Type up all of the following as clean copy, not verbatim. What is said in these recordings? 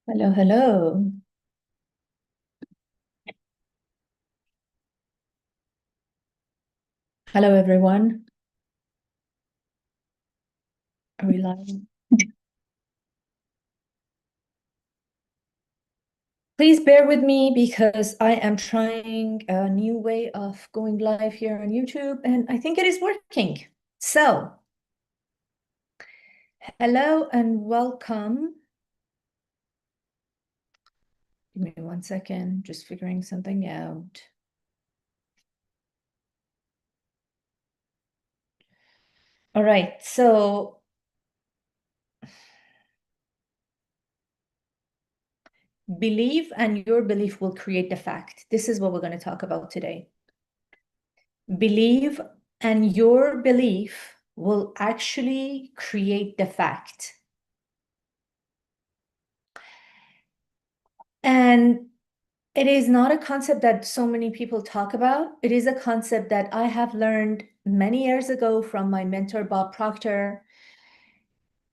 Hello, hello. Hello, everyone. Are we live? Please bear with me because I am trying a new way of going live here on YouTube, and I think it is working. So, hello and welcome. Give me 1 second, just figuring something out. All right, so believe and your belief will create the fact. This is what we're going to talk about today. Believe and your belief will actually create the fact. And it is not a concept that so many people talk about. It is a concept that I have learned many years ago from my mentor, Bob Proctor.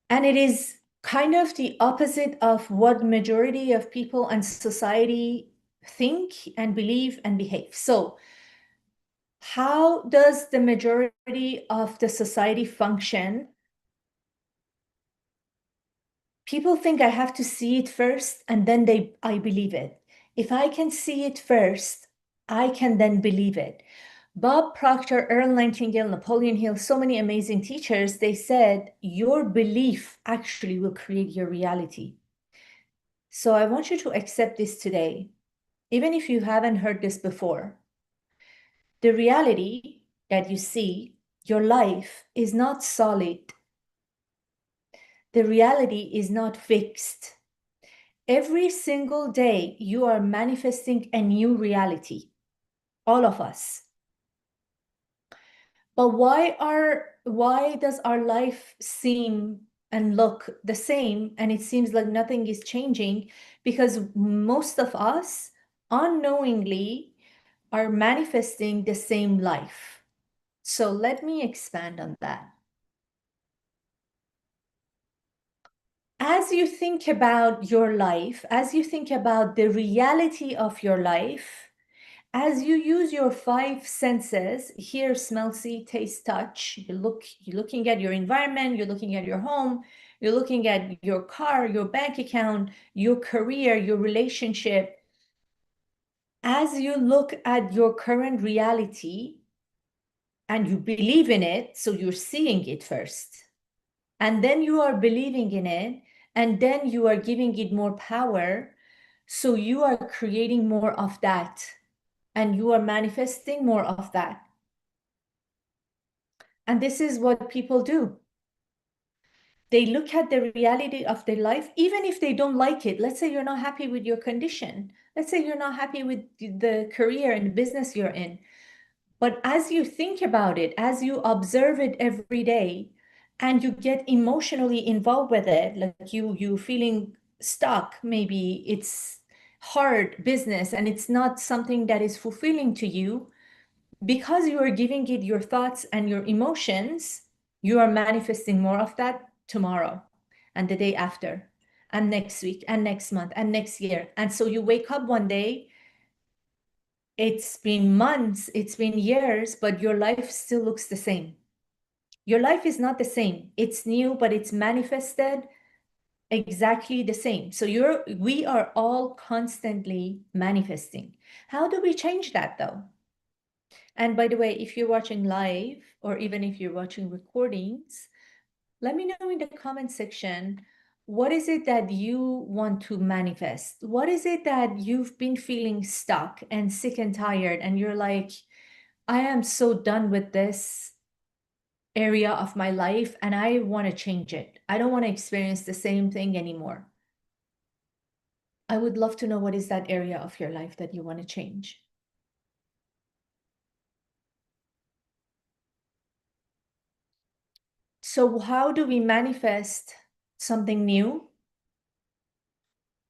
And it is kind of the opposite of what majority of people and society think and believe and behave. So how does the majority of the society function? People think I have to see it first and then I believe it. If I can see it first, I can then believe it. Bob Proctor, Earl Nightingale, Napoleon Hill, so many amazing teachers, they said, your belief actually will create your reality. So I want you to accept this today, even if you haven't heard this before. The reality that you see, your life is not solid. The reality is not fixed. Every single day, you are manifesting a new reality, all of us. But why does our life seem and look the same and it seems like nothing is changing? Because most of us unknowingly are manifesting the same life. So let me expand on that. As you think about your life, as you think about the reality of your life, as you use your five senses, hear, smell, see, taste, touch, you're looking at your environment, you're looking at your home, you're looking at your car, your bank account, your career, your relationship. As you look at your current reality and you believe in it, so you're seeing it first, and then you are believing in it, and then you are giving it more power, so you are creating more of that. And you are manifesting more of that. And this is what people do. They look at the reality of their life, even if they don't like it. Let's say you're not happy with your condition. Let's say you're not happy with the career and the business you're in. But as you think about it, as you observe it every day, and you get emotionally involved with it, like you feeling stuck, maybe it's hard business and it's not something that is fulfilling to you, because you are giving it your thoughts and your emotions, you are manifesting more of that tomorrow and the day after and next week and next month and next year. And so you wake up one day, it's been months, it's been years, but your life still looks the same. Your life is not the same. It's new, but it's manifested exactly the same. So we are all constantly manifesting. How do we change that though? And by the way, if you're watching live or even if you're watching recordings, let me know in the comment section, what is it that you want to manifest? What is it that you've been feeling stuck and sick and tired and you're like, I am so done with this area of my life and I want to change it. I don't want to experience the same thing anymore. I would love to know what is that area of your life that you want to change. So how do we manifest something new?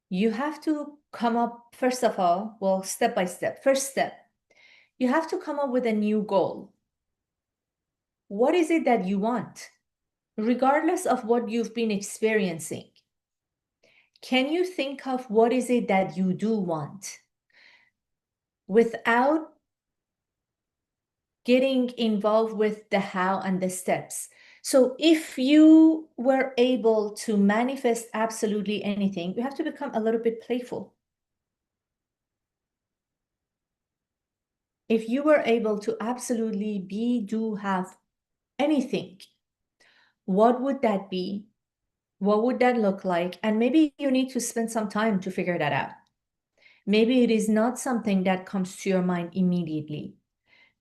You have to come up, first of all, well, step by step. First step, you have to come up with a new goal. What is it that you want? Regardless of what you've been experiencing, can you think of what is it that you do want without getting involved with the how and the steps? So if you were able to manifest absolutely anything, you have to become a little bit playful. If you were able to absolutely be, do, have anything, what would that be? What would that look like? And maybe you need to spend some time to figure that out. Maybe it is not something that comes to your mind immediately.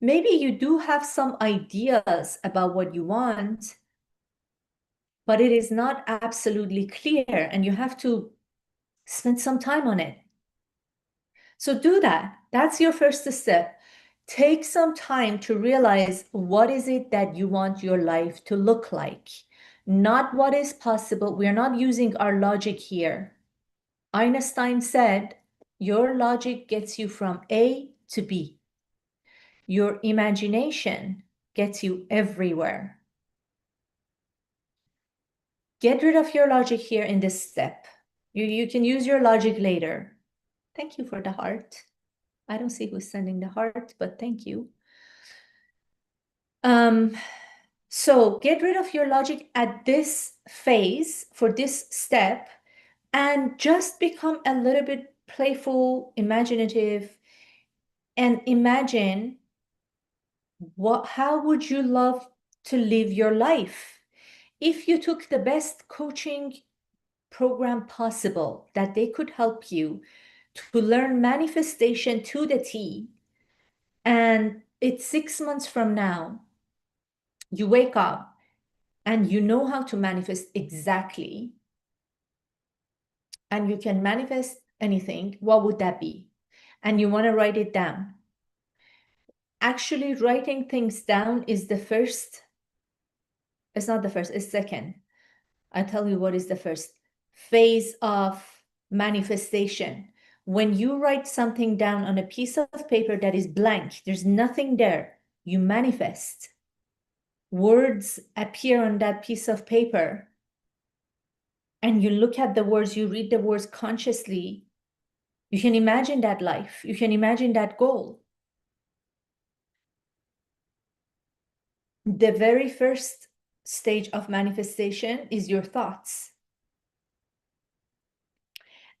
Maybe you do have some ideas about what you want, but it is not absolutely clear and you have to spend some time on it. So do that. That's your first step. Take some time to realize what is it that you want your life to look like, not what is possible. We're not using our logic here. Einstein said, your logic gets you from A to B. Your imagination gets you everywhere. Get rid of your logic here in this step. You can use your logic later. Thank you for the heart. I don't see who's sending the heart, but thank you. So get rid of your logic at this phase for this step and just become a little bit playful, imaginative, and imagine how would you love to live your life if you took the best coaching program possible that they could help you to learn manifestation to the T, and it's 6 months from now, you wake up and you know how to manifest exactly, and you can manifest anything, what would that be? And you want to write it down. Actually, writing things down is the first, it's not the first, it's second. I'll tell you what is the first phase of manifestation. When you write something down on a piece of paper that is blank, there's nothing there, you manifest. Words appear on that piece of paper, and you look at the words, you read the words consciously. You can imagine that life, you can imagine that goal. The very first stage of manifestation is your thoughts.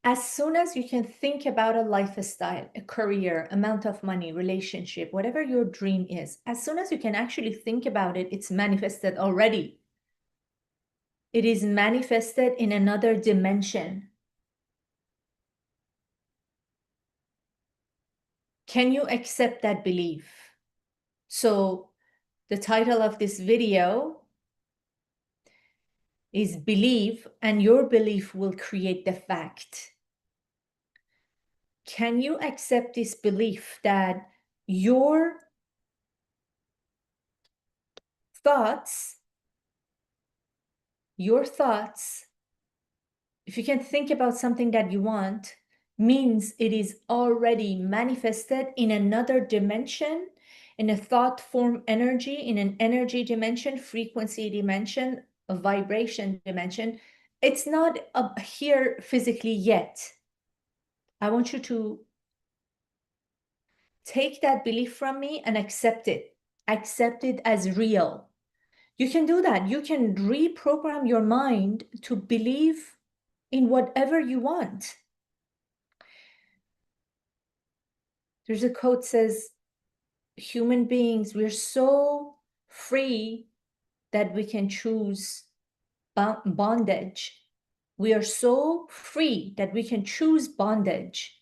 As soon as you can think about a lifestyle, a career, amount of money, relationship, whatever your dream is, as soon as you can actually think about it, it's manifested already. It is manifested in another dimension. Can you accept that belief? So the title of this video is Believe, and your belief will create the fact. Can you accept this belief that your thoughts, if you can think about something that you want, means it is already manifested in another dimension, in a thought form energy, in an energy dimension, frequency dimension, a vibration dimension. It's not up here physically yet. I want you to take that belief from me and accept it. Accept it as real. You can do that. You can reprogram your mind to believe in whatever you want. There's a quote says, human beings, we're so free that we can choose bondage. We are so free that we can choose bondage.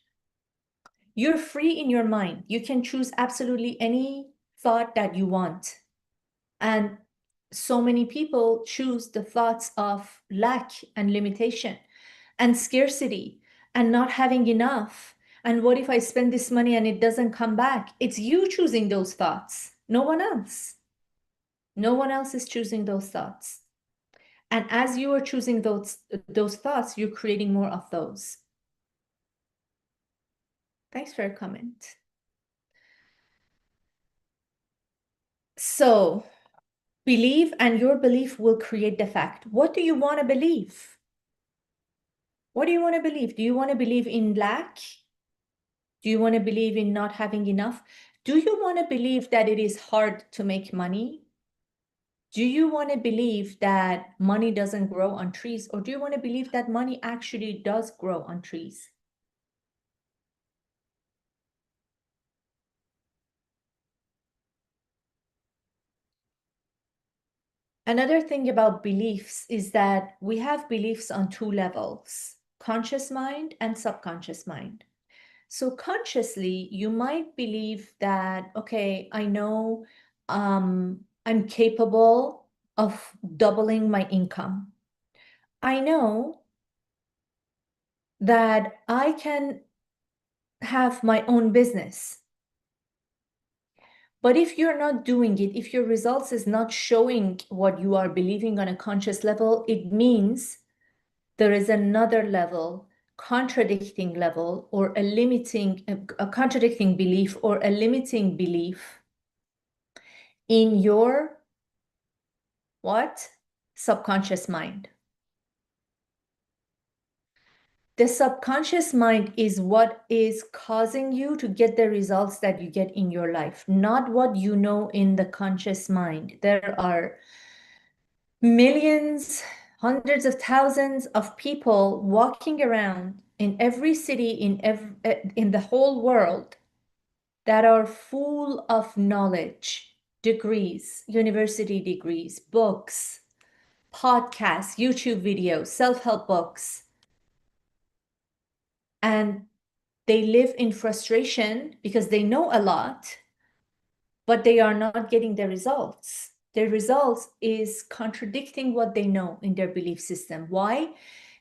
You're free in your mind. You can choose absolutely any thought that you want. And so many people choose the thoughts of lack and limitation and scarcity and not having enough. And what if I spend this money and it doesn't come back? It's you choosing those thoughts, no one else. No one else is choosing those thoughts. And as you are choosing those thoughts, you're creating more of those. Thanks for your comment. So believe, and your belief will create the fact. What do you want to believe? What do you want to believe? Do you want to believe in lack? Do you want to believe in not having enough? Do you want to believe that it is hard to make money? Do you want to believe that money doesn't grow on trees? Or do you want to believe that money actually does grow on trees? Another thing about beliefs is that we have beliefs on two levels, conscious mind and subconscious mind. So consciously, you might believe that, okay, I know I'm capable of doubling my income. I know that I can have my own business. But if you're not doing it, if your results is not showing what you are believing on a conscious level, it means there is another level, contradicting level, or a contradicting belief or a limiting belief in your what? Subconscious mind. The subconscious mind is what is causing you to get the results that you get in your life, not what you know in the conscious mind. There are millions, hundreds of thousands of people walking around in every city in the whole world that are full of knowledge, degrees, university degrees, books, podcasts, YouTube videos, self-help books, and they live in frustration because they know a lot, but they are not getting the results. Their results is contradicting what they know in their belief system. Why?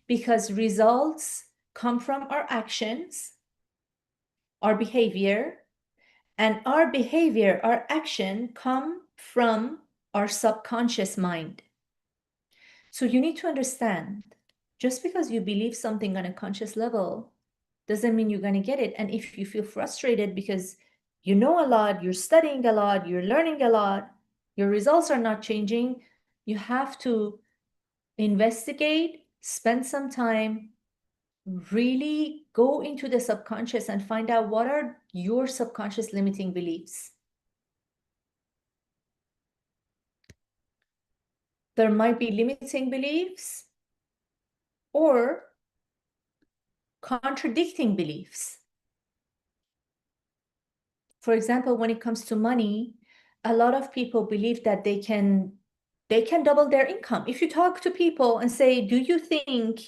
Because results come from our actions, our behavior, and our behavior, our action come from our subconscious mind. So you need to understand, just because you believe something on a conscious level doesn't mean you're going to get it. And if you feel frustrated because you know a lot, you're studying a lot, you're learning a lot, your results are not changing, you have to investigate, spend some time, really go into the subconscious and find out what are your subconscious limiting beliefs. There might be limiting beliefs or contradicting beliefs. For example, when it comes to money, a lot of people believe that they can double their income. If you talk to people and say, do you think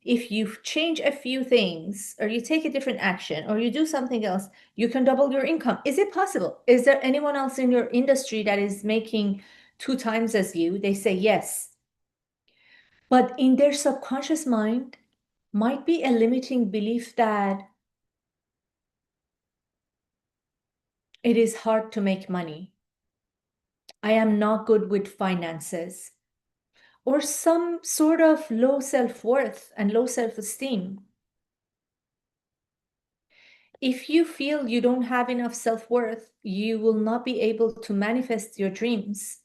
if you change a few things or you take a different action or you do something else, you can double your income? Is it possible? Is there anyone else in your industry that is making 2 times as you? They say yes. But in their subconscious mind might be a limiting belief that it is hard to make money. I am not good with finances, or some sort of low self-worth and low self-esteem. If you feel you don't have enough self-worth, you will not be able to manifest your dreams.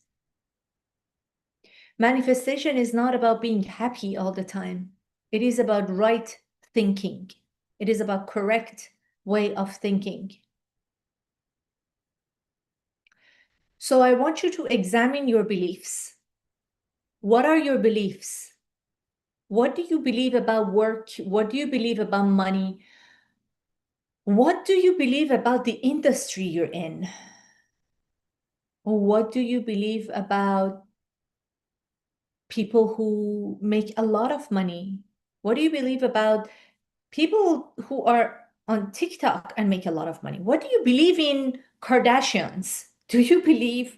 Manifestation is not about being happy all the time. It is about right thinking. It is about correct way of thinking. So I want you to examine your beliefs. What are your beliefs? What do you believe about work? What do you believe about money? What do you believe about the industry you're in? What do you believe about people who make a lot of money? What do you believe about people who are on TikTok and make a lot of money? What do you believe in Kardashians? Do you believe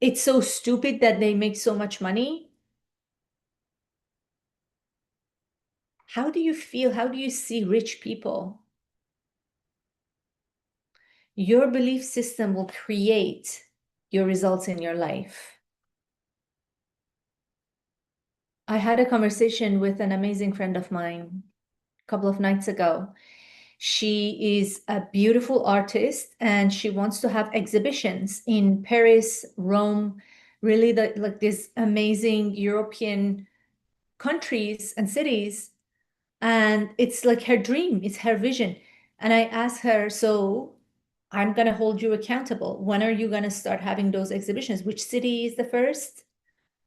it's so stupid that they make so much money? How do you feel? How do you see rich people? Your belief system will create your results in your life. I had a conversation with an amazing friend of mine a couple of nights ago. She is a beautiful artist and she wants to have exhibitions in Paris, Rome, really like these amazing European countries and cities. And it's like her dream, it's her vision. And I asked her, so I'm going to hold you accountable. When are you going to start having those exhibitions? Which city is the first?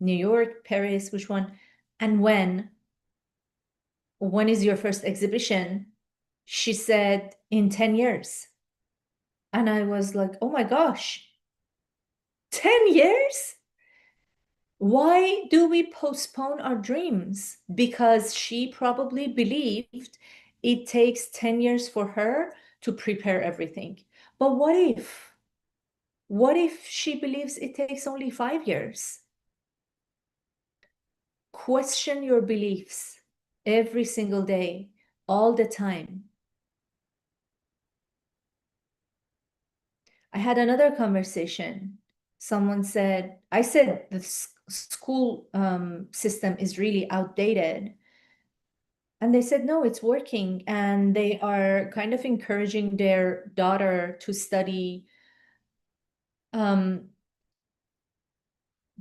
New York, Paris, which one? And when? When is your first exhibition? She said, in 10 years. And I was like, oh my gosh, 10 years? Why do we postpone our dreams? Because she probably believed it takes 10 years for her to prepare everything. But what if? What if she believes it takes only 5 years? Question your beliefs every single day, all the time. I had another conversation. Someone said, I said the school system is really outdated. And they said, no, it's working. And they are kind of encouraging their daughter to study, um,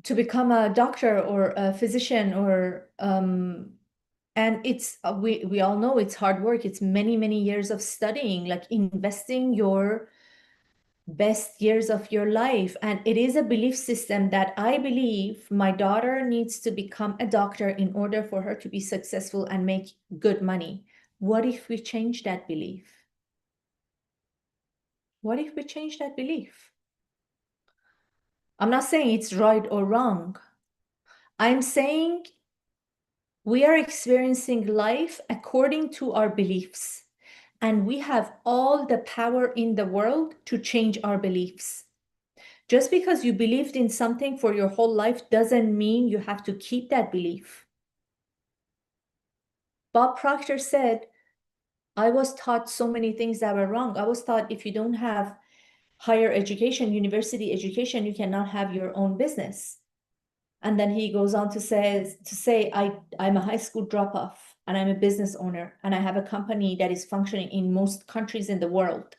to become a doctor or a physician or, and it's, we all know it's hard work. It's many, many years of studying, like investing your best years of your life. And it is a belief system that I believe my daughter needs to become a doctor in order for her to be successful and make good money. What if we change that belief? What if we change that belief? I'm not saying it's right or wrong. I'm saying we are experiencing life according to our beliefs, and we have all the power in the world to change our beliefs. Just because you believed in something for your whole life doesn't mean you have to keep that belief. Bob Proctor said, I was taught so many things that were wrong. I was taught if you don't have higher education, university education, you cannot have your own business. And then he goes on to say I'm a high school drop-off and I'm a business owner and I have a company that is functioning in most countries in the world.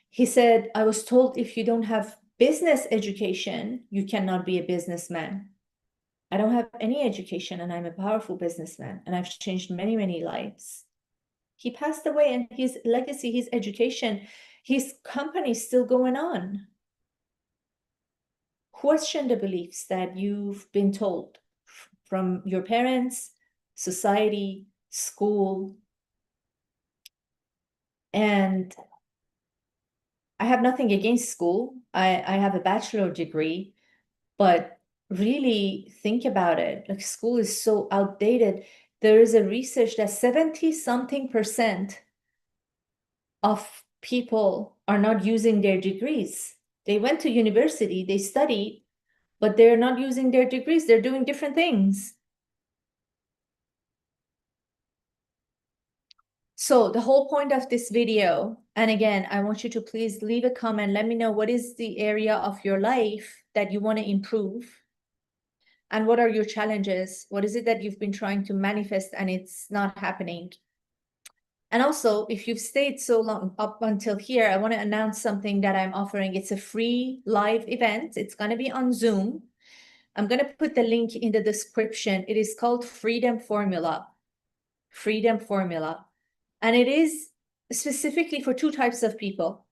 He said, I was told if you don't have business education, you cannot be a businessman. I don't have any education and I'm a powerful businessman and I've changed many, many lives. He passed away and his legacy, his education, his company is still going on. Question the beliefs that you've been told from your parents, society, school. And I have nothing against school. I have a bachelor degree, but really think about it. Like school is so outdated. There is a research that 70 something percent of people are not using their degrees. They went to university, they studied, but they're not using their degrees. They're doing different things. So the whole point of this video, and again, I want you to please leave a comment. Let me know what is the area of your life that you want to improve. And what are your challenges? What is it that you've been trying to manifest and it's not happening? And also, if you've stayed so long up until here, I want to announce something that I'm offering. It's a free live event. It's going to be on Zoom. I'm going to put the link in the description. It is called Freedom Formula. Freedom Formula. And it is specifically for two types of people.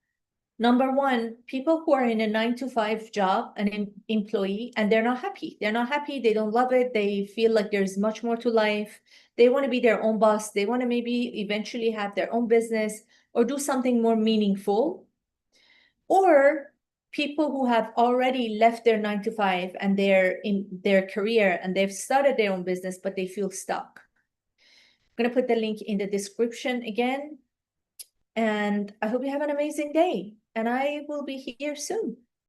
Number one, people who are in a 9-to-5 job, an employee, and they're not happy. They're not happy. They don't love it. They feel like there's much more to life. They want to be their own boss. They want to maybe eventually have their own business or do something more meaningful. Or people who have already left their 9-to-5 and they're in their career and they've started their own business, but they feel stuck. I'm going to put the link in the description again. And I hope you have an amazing day. And I will be here soon.